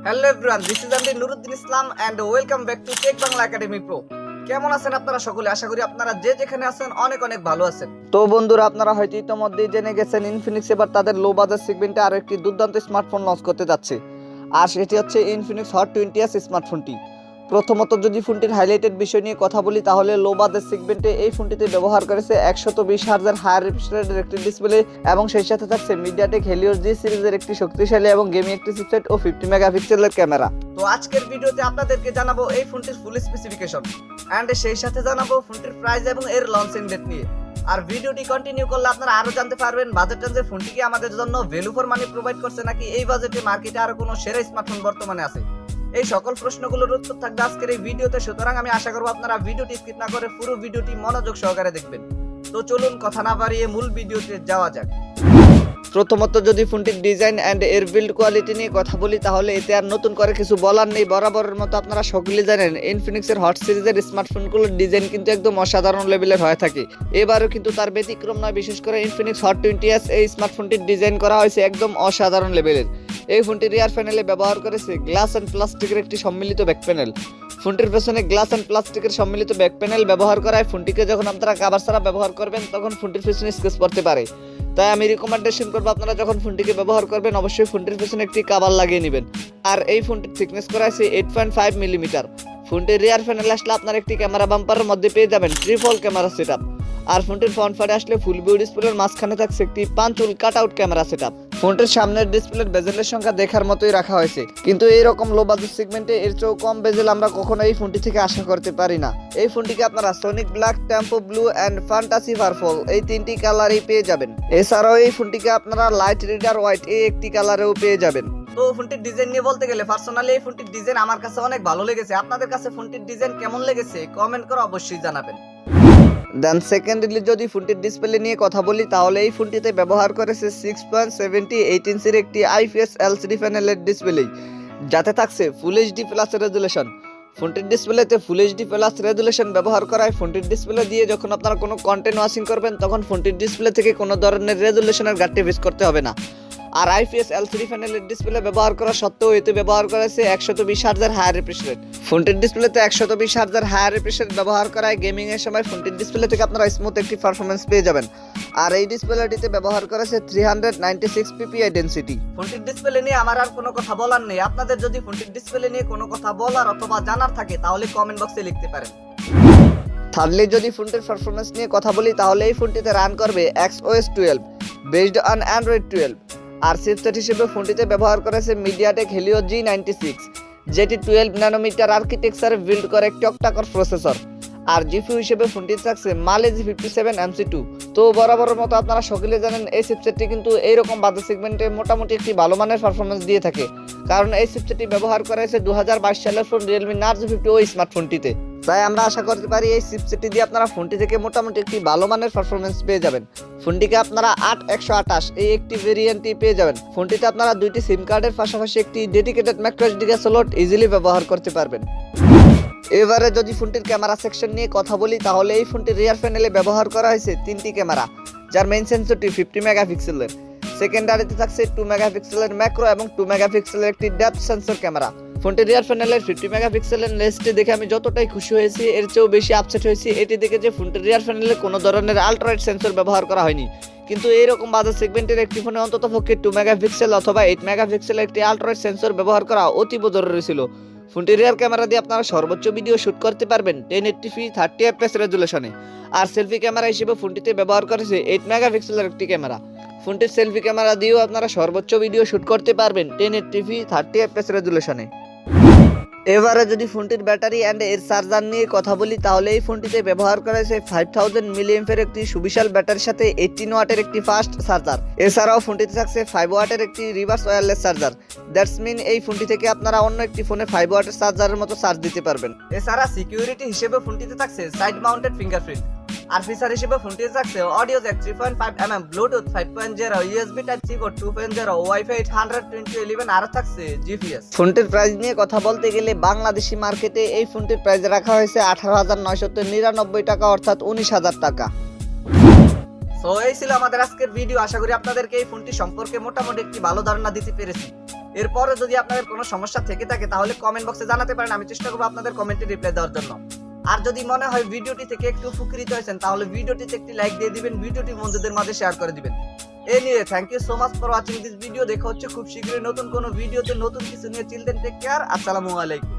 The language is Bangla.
হ্যালো এভরিওয়ান, দিস ইজ আমি Nuruddin Islam and welcome back to Tech Bangla Academy Pro. কেমন আছেন আপনারা সকলে? আশা করি আপনারা যে যেখানে আছেন অনেক অনেক ভালো আছেন। তো বন্ধুরা, আপনারা হয়তো ইতিমধ্যেই জেনে গেছেন ইনফিনিক্স এবার তাদের লো বাজেট সেগমেন্টে আরো একটি দুর্দান্ত স্মার্টফোন লঞ্চ করতে যাচ্ছে, আর সেটি হচ্ছে ইনফিনিক্স হট 20s স্মার্টফোনটি। প্রথমত যদি ফোনটির হাইলাইটেড বিষয় নিয়ে কথা বলি, তাহলে লো বাজেট সেগমেন্টে এই ফোনটিতে ব্যবহার করেছে 120 হার্টজের হায়ার রিফ্রেশ একটি ডিসপ্লে এবং সেই সাথে থাকছে মিডিয়াটেক হেলিওস জি সিরিজের একটি শক্তিশালী এবং গেমিং একটি চিপসেট ও 50 মেগাপিক্সেলের ক্যামেরা। তো আজকের ভিডিওতে আপনাদেরকে জানাবো এই ফোনটির ফুল স্পেসিফিকেশন এন্ড সেই সাথে জানাবো ফোনটির প্রাইস এবং এর লঞ্চিং ডেট নিয়ে। আর ভিডিওটি কন্টিনিউ করলে আপনারা আরো জানতে পারবেন বাজেট রেঞ্জে ফোনটি কি আমাদের জন্য ভ্যালু ফর মানি প্রোভাইড করছে, নাকি এই বাজেটে মার্কেটে আরো কোনো সেরা স্মার্টফোন বর্তমানে আছে। এই সকল প্রশ্নগুলোর উত্তর থাকবে আজকের এই ভিডিওতে, সুতরাং আমি আশা করব আপনারা ভিডিওটি স্কিপ না করে পুরো ভিডিওটি মনোযোগ সহকারে দেখবেন। তো চলুন কথা না বাড়িয়ে মূল ভিডিওতে যাওয়া যাক। প্রথমত যদি ফোনটির ডিজাইন এন্ড এর বিল্ড কোয়ালিটি নিয়ে কথা বলি, তাহলে এতে আর নতুন করে কিছু বলার নেই। বরাবরের মতো আপনারা সকলেই জানেন ইনফিনিক্সের হট সিরিজের স্মার্টফোনগুলোর ডিজাইন কিন্তু একদম অসাধারণ লেভেলের হয়ে থাকে। এবারও কিন্তু তার ব্যতিক্রম নয়। বিশেষ করে ইনফিনিক্স হট 20s এই স্মার্টফোনটির ডিজাইন করা হয়েছে একদম অসাধারণ লেভেলের। এই ফোনটির রিয়ার প্যানেলে ব্যবহার করেছে গ্লাস এন্ড প্লাস্টিকের একটি সম্মিলিত ব্যাক প্যানেল। ফোনটির পেছনে গ্লাস এন্ড প্লাস্টিকের সম্মিলিত ব্যাক প্যানেল ব্যবহার করায় ফোনটিকে যখন আপনারা কভার ছাড়া ব্যবহার করবেন তখন ফোনটির পেছনে স্কেচ পড়তে পারে। তাই আমি রিকমেন্ডেশন করবো আপনারা যখন ফোনটিকে ব্যবহার করবেন অবশ্যই ফোনটির পেছনে একটি কভার লাগিয়ে নেবেন। আর এই ফোনটির থিকনেস করা আছে 8.5 মিলিমিটার। ফোনটির রিয়ার প্যানেলে আসলে আপনার একটি ক্যামেরা বাম্পারের মধ্যে পেয়ে যাবেন ট্রিপল ক্যামেরা সেটআপ। আর ফোনটির ফ্রন্ট ফারে আসলে ফুল ভিউ ডিসপ্লের মাঝখানে থাকছে একটি পাঁচুল কাট আউট ক্যামেরা সেটআপ। ফোনটির সামনের ডিসপ্লের বেজেলের সংখ্যা দেখার মতোই রাখা হয়েছে, কিন্তু এইরকম লো বাজেট সেগমেন্টে এর চেয়েও কম বেজেল আমরা কখনো এই ফোনটি থেকে আশা করতে পারি না। এই ফোনটিকে আপনারা sonic black, tempo blue and fantasy purple এই তিনটি কালারেই পেয়ে যাবেন। এছাড়াও এই ফোনটিকে আপনারা লাইট রিডার হোয়াইট এই একটি কালারেও পেয়ে যাবেন। তো ফোনটির ডিজাইন নিয়ে বলতে গেলে পার্সোনালি এই ফোনটির ডিজাইন আমার কাছে অনেক ভালো লেগেছে। আপনাদের কাছে ফোনটির ডিজাইন কেমন লেগেছে কমেন্ট করে অবশ্যই জানাবেন। দেন সেকেন্ডলি যদি ফোনটির ডিসপ্লে নিয়ে কথা বলি, তাহলে এই ফোনটিতে ব্যবহার করেছে 6.78 ইঞ্চির একটি IPS LCD প্যানেলের ডিসপ্লে, যাতে থাকছে ফুল এইচডি প্লাস রেজুলেশন। ফোনটির ডিসপ্লেতে ফুল এইচডি প্লাস রেজুলেশন ব্যবহার করায় ফোনটির ডিসপ্লে দিয়ে যখন আপনারা কোনো কন্টেন্ট ওয়াচিং করবেন তখন ফোনটির ডিসপ্লে থেকে কোনো ধরনের রেজুলেশনের ঘাটতি ফেস করতে হবে না। আর IPS LCD প্যানেলের ডিসপ্লে ব্যবহার করা সত্ত্বেও এতে ব্যবহার করেছে 120 হার্টজের হায়ার রিফ্রেশ রেট। ফোনটির ডিসপ্লেতে 120 হার্টজের হায়ার রিফ্রেশ রেট ব্যবহার করায় গেমিং এর সময় ফোনটির ডিসপ্লে থেকে আপনারা স্মুথ একটি পারফরম্যান্স পেয়ে যাবেন। আর এই ডিসপ্লেটিতে ব্যবহার করেছে 396 ppi ডেনসিটি। ফোনটির ডিসপ্লে নিয়ে আমার আর কোনো কথা বলার নেই। আপনাদের যদি ফোনটির ডিসপ্লে নিয়ে কোনো কথা বলার অথবা জানার থাকে তাহলে কমেন্ট বক্সে লিখতে পারেন। থার্ডলি যদি ফোনটির পারফরম্যান্স নিয়ে কথা বলি, তাহলে এই ফোনটিতে রান করবে XOS 12 বেসড অন Android 12। আর চিপসেট হিসেবে ফোনটিতে ব্যবহার করেছে মিডিয়াটেক হেলিওস G96, যেটি 12 ন্যানোমিটার আর্কিটেকচারে বিল্ড করে একটি অক্টাকোর প্রসেসর। আর জিপিইউ হিসেবে ফোনটি থাকছে মালে G57 MC2। তো বরাবরের মতো আপনারা সকলে জানেন এই চিপসেটটি কিন্তু এইরকম বাজেট সেগমেন্টে মোটামুটি একটি ভালো মানের পারফরম্যান্স দিয়ে থাকে, কারণ এই চিপসেটটি ব্যবহার করা হয়েছে 2022 সালের ফোন Realme Narzo 50 ওই স্মার্টফোনটিতে। তাই আমরা আশা করতে পারি এই চিপসেটটি দিয়ে আপনারা ফোনটি থেকে মোটামুটি একটি ভালো মানের পারফরম্যান্স পেয়ে যাবেন। ফোনটিকে আপনারা 8128 এই একটি ভেরিয়েন্টটি পেয়ে যাবেন। ফোনটিতে আপনারা দুইটি সিম কার্ডের পাশাপাশি একটি ডেডিকেটেড মাইক্রোএসডি স্লট ইজিলি ব্যবহার করতে পারবেন। এবারে যদি ফোনটির ক্যামেরা সেকশন নিয়ে কথা বলি, তাহলে এই ফোনটির রিয়ার প্যানেলে ব্যবহার করা হয়েছে তিনটি ক্যামেরা, যার মেইন সেন্সরটি 50 মেগাপিক্সেলের। সেকেন্ডারিতে থাকছে 2 মেগাপিক্সেলের ম্যাক্রো এবং 2 মেগাপিক্সেলের একটি ডেপথ সেন্সর ক্যামেরা। ফোনটির রিয়ার প্যানেলের 50 মেগাপিক্সেলের লেন্সটি দেখে আমি যতটাই খুশি হয়েছি এর চেয়েও বেশি আপসেট হয়েছি এটি দেখে যে ফোনটির রিয়ার প্যানেলে কোনো ধরনের আল্ট্রাওয়াইড সেন্সর ব্যবহার করা হয়নি। কিন্তু এইরকম বাজেট সেগমেন্টের একটি ফোনে অন্ততপক্ষে 2 মেগাপিক্সেল অথবা 8 মেগাপিক্সেলের একটি আল্ট্রাওয়াইড সেন্সর ব্যবহার করা অতীব জরুরি ছিল। ফোনটির রিয়ার ক্যামেরা দিয়ে আপনারা সর্বোচ্চ ভিডিও শুট করতে পারবেন 1080p 30fps রেজুলেশনে। আর সেলফি ক্যামেরা হিসেবে ফোনটিতে ব্যবহার করেছে 8 মেগাপিক্সেলের একটি ক্যামেরা। ফোনটির সেলফি ক্যামেরা দিয়েও আপনারা সর্বোচ্চ ভিডিও শুট করতে পারবেন 1080p 30fps রেজুলেশনে। এবারে যদি ফোনটির ব্যাটারি এন্ড এর চার্জার নিয়ে কথা বলি, তাহলে এই ফোনটিতে ব্যবহার করা হয়েছে 5000 মিলিঅ্যাম্পের একটি সুবিশাল ব্যাটারির সাথে 18 ওয়াটের একটি ফাস্ট চার্জার। এছাড়াও ফোনটিতে থাকছে 5 ওয়াটের একটি reverse wireless charger. That's mean এই ফোনটি থেকে আপনারা অন্য একটি ফোনে 5 ওয়াটের চার্জারের মতো চার্জ দিতে পারবেন। এছাড়া সিকিউরিটি হিসেবে ফোনটিতে থাকছে সাইড মাউন্টেড ফিঙ্গারপ্রিন্ট। আর ফিচার হিসেবে ফোনটিতে থাকছে audio Jack 3.5mm, Bluetooth 5.0, USB Type-C port 2.0, wifi 802.11 আর থাকছে GPS। ফোনটির প্রাইস নিয়ে কথা বলতে গেলে বাংলাদেশি মার্কেটে এই ফোনটির প্রাইস রাখা হয়েছে 18,999 টাকা, অর্থাৎ 19,000 টাকা। তো এই ছিল আমাদের আজকের ভিডিও। আশা করি আপনাদেরকে এই ফোনটি সম্পর্কে মোটামুটি একটি ভালো ধারণা দিতে পেরেছি। এরপরে যদি আপনাদের কোনো সমস্যা থেকে থাকে তাহলে কমেন্ট বক্সে জানাতে পারেন, আমি চেষ্টা করবো আপনাদের কমেন্টে রিপ্লাই দেওয়ার জন্য। আর যদি মনে হয় ভিডিওটি থেকে একটু উপকৃত হয়েছেন তাহলে ভিডিওটিতে একটি লাইক দিয়ে দিবেন, ভিডিওটি বন্ধুদের মাঝে শেয়ার করে দিবেন। এই নিয়ে thank you so much for watching this video. দেখা হচ্ছে খুব শীঘ্রই নতুন কোনো ভিডিওতে নতুন কিছু নিয়ে। চিলড্রেন টেক কেয়ার, আসসালামু আলাইকুম।